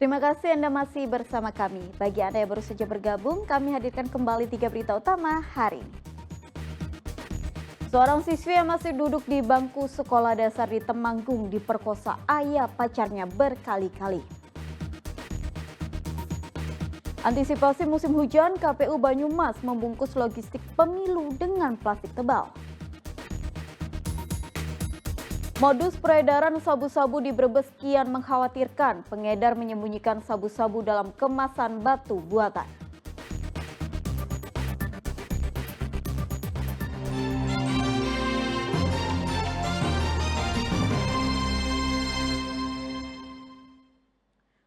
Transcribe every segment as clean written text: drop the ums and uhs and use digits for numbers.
Terima kasih Anda masih bersama kami. Bagi Anda yang baru saja bergabung, kami hadirkan kembali 3 berita utama hari ini. Seorang siswi yang masih duduk di bangku sekolah dasar di Temanggung diperkosa ayah pacarnya berkali-kali. Antisipasi musim hujan, KPU Banyumas membungkus logistik pemilu dengan plastik tebal. Modus peredaran sabu-sabu di Brebes kian mengkhawatirkan. Pengedar menyembunyikan sabu-sabu dalam kemasan batu buatan.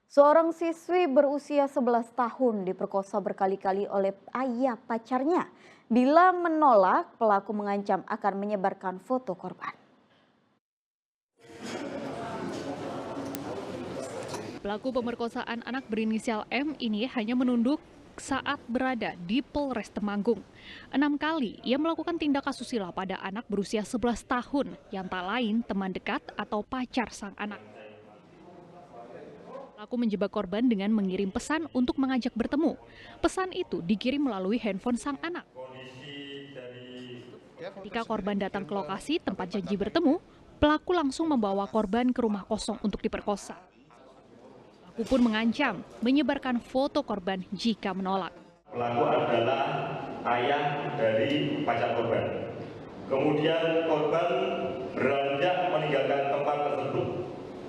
Seorang siswi berusia 11 tahun diperkosa berkali-kali oleh ayah pacarnya. Bila menolak, pelaku mengancam akan menyebarkan foto korban. Pelaku pemerkosaan anak berinisial M ini hanya menunduk saat berada di Polres Temanggung. 6 kali ia melakukan tindak asusila pada anak berusia 11 tahun yang tak lain teman dekat atau pacar sang anak. Pelaku menjebak korban dengan mengirim pesan untuk mengajak bertemu. Pesan itu dikirim melalui handphone sang anak. Ketika korban datang ke lokasi tempat janji bertemu, pelaku langsung membawa korban ke rumah kosong untuk diperkosa. Pelaku pun mengancam menyebarkan foto korban jika menolak. Pelaku adalah ayah dari pacar korban. Kemudian korban beranjak meninggalkan tempat tersebut.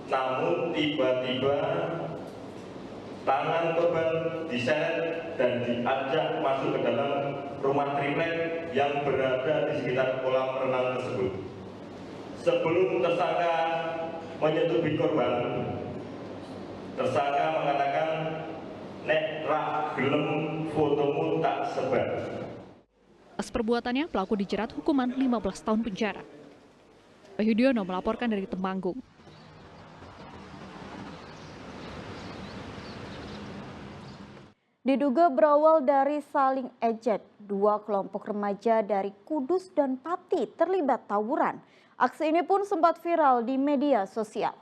Namun tiba-tiba tangan korban diseret dan diajak masuk ke dalam rumah triplet yang berada di sekitar kolam renang tersebut. Sebelum tersangka menyetubuhi korban, tersangka mengatakan, "Nek rak gelem fotomu tak sebar." Atas perbuatannya, pelaku dijerat hukuman 15 tahun penjara. Wahyudiono melaporkan dari Temanggung. Diduga berawal dari saling ejek, 2 kelompok remaja dari Kudus dan Pati terlibat tawuran. Aksi ini pun sempat viral di media sosial.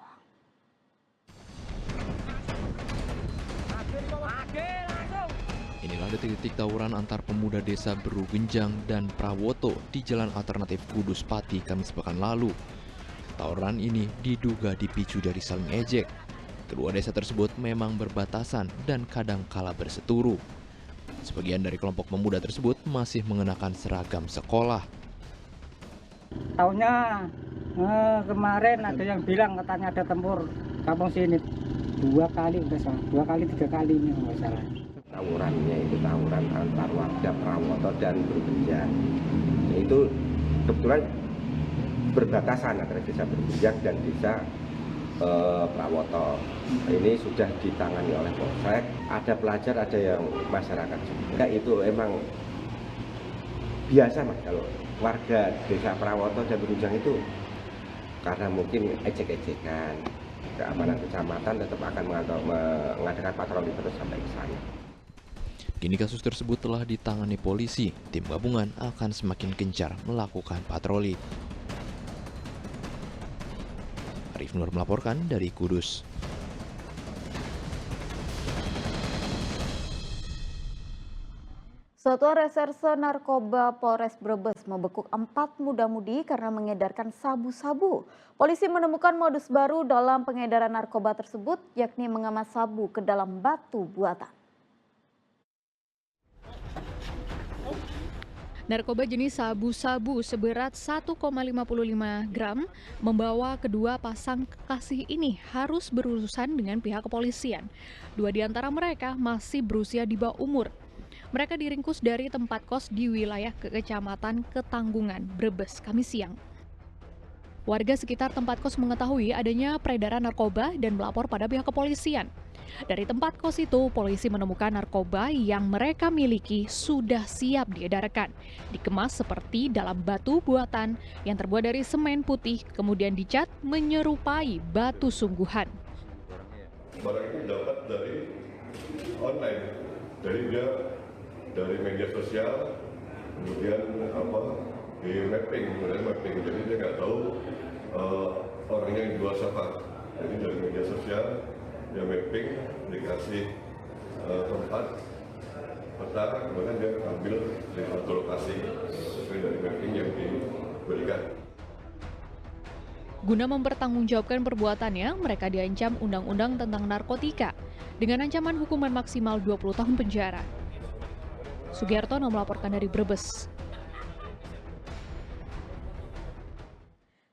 Inilah detik-detik tawuran antar pemuda desa Beru Genjang dan Prawoto di Jalan Alternatif Kudus Pati Kamis pekan lalu. Tawuran ini diduga dipicu dari saling ejek. Kedua desa tersebut memang berbatasan dan kadang kala berseturu. Sebagian dari kelompok pemuda tersebut masih mengenakan seragam sekolah. Tahunnya kemarin ada yang bilang katanya ada tempur kampung sini 2 kali udah salah, 2 kali 3 kali ini nggak salah. Tawurannya itu tawuran antar warga Prawoto dan Bergenjang. Itu kebetulan berbatasan antara desa Bergenjang dan desa Prawoto. Ini sudah ditangani oleh Polsek. Ada pelajar, ada yang masyarakat juga. Itu emang biasa mas kalau warga desa Prawoto dan Bergenjang itu karena mungkin ejek-ejekan. Keamanan kecamatan tetap akan mengadakan patroli terus sampai ke sana. Kini kasus tersebut telah ditangani polisi. Tim gabungan akan semakin gencar melakukan patroli. Arif Nur melaporkan dari Kudus. Satuan Reserse Narkoba Polres Brebes membekuk 4 muda-mudi karena mengedarkan sabu-sabu. Polisi menemukan modus baru dalam pengedaran narkoba tersebut, yakni mengemas sabu ke dalam batu buatan. Narkoba jenis sabu-sabu seberat 1,55 gram membawa kedua pasang kekasih ini harus berurusan dengan pihak kepolisian. 2 di antara mereka masih berusia di bawah umur. Mereka diringkus dari tempat kos di wilayah Kecamatan Ketanggungan, Brebes, Kamis siang. Warga sekitar tempat kos mengetahui adanya peredaran narkoba dan melapor pada pihak kepolisian. Dari tempat kos itu, polisi menemukan narkoba yang mereka miliki sudah siap diedarkan. Dikemas seperti dalam batu buatan yang terbuat dari semen putih, kemudian dicat menyerupai batu sungguhan. Barang ini dapat dari online, jadi dia dari media sosial, kemudian di mapping, jadi dia nggak tahu orangnya yang jual siapa. Jadi dari media sosial dia mapping, dikasih tempat peta, kemudian dia ambil di satu lokasi sesuai dari mapping yang diberikan. Guna mempertanggungjawabkan perbuatannya, mereka diancam Undang-Undang tentang Narkotika dengan ancaman hukuman maksimal 20 tahun penjara. Sugiartono melaporkan dari Brebes.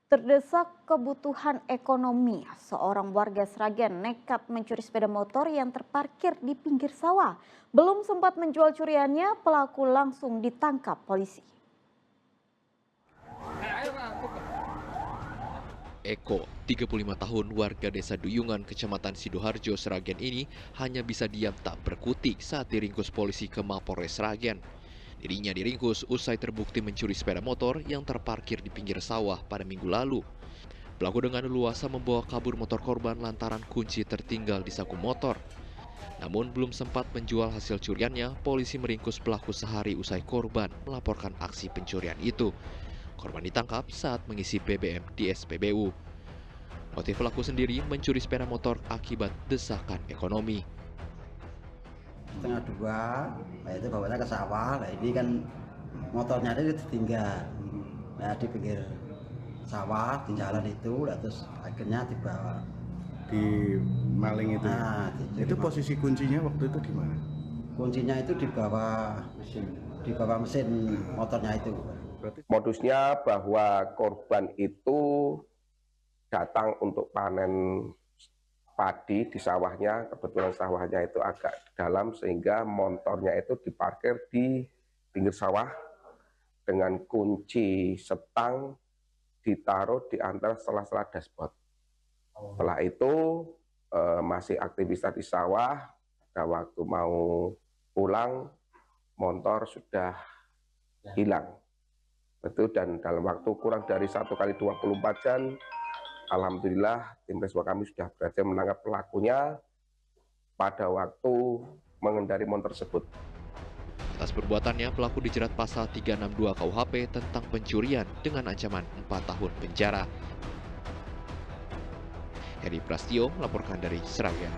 Terdesak kebutuhan ekonomi, seorang warga Sragen nekat mencuri sepeda motor yang terparkir di pinggir sawah. Belum sempat menjual curiannya, pelaku langsung ditangkap polisi. Eko, 35 tahun, warga desa Duyungan, Kecamatan Sidoarjo, Sragen ini hanya bisa diam tak berkutik saat diringkus polisi ke Mapolres Sragen. Dirinya diringkus usai terbukti mencuri sepeda motor yang terparkir di pinggir sawah pada minggu lalu. Pelaku dengan leluasa membawa kabur motor korban lantaran kunci tertinggal di saku motor. Namun belum sempat menjual hasil curiannya, polisi meringkus pelaku sehari usai korban melaporkan aksi pencurian itu. Korban ditangkap saat mengisi BBM di SPBU. Motif pelaku sendiri mencuri sepeda motor akibat desakan ekonomi. Setengah 2, nah itu bawanya ke sawah. Nah ini kan motornya itu ditinggal, nah di pinggir sawah di jalan itu, nah, terus akhirnya dibawa di maling itu. Nah, itu posisi kuncinya waktu itu gimana? Kuncinya itu di bawah mesin motornya itu. Modusnya bahwa korban itu datang untuk panen padi di sawahnya, kebetulan sawahnya itu agak dalam sehingga motornya itu diparkir di pinggir sawah dengan kunci setang ditaruh di antara sela-sela dashboard. Setelah itu masih aktivitas di sawah, pada waktu mau pulang motor sudah hilang. Itu dan dalam waktu kurang dari 1 kali 24 jam, alhamdulillah tim rescue kami sudah berhasil menangkap pelakunya pada waktu mengendari motor tersebut. Atas perbuatannya, pelaku dijerat pasal 362 KUHP tentang pencurian dengan ancaman 4 tahun penjara. Heri Prastio melaporkan dari Sragen.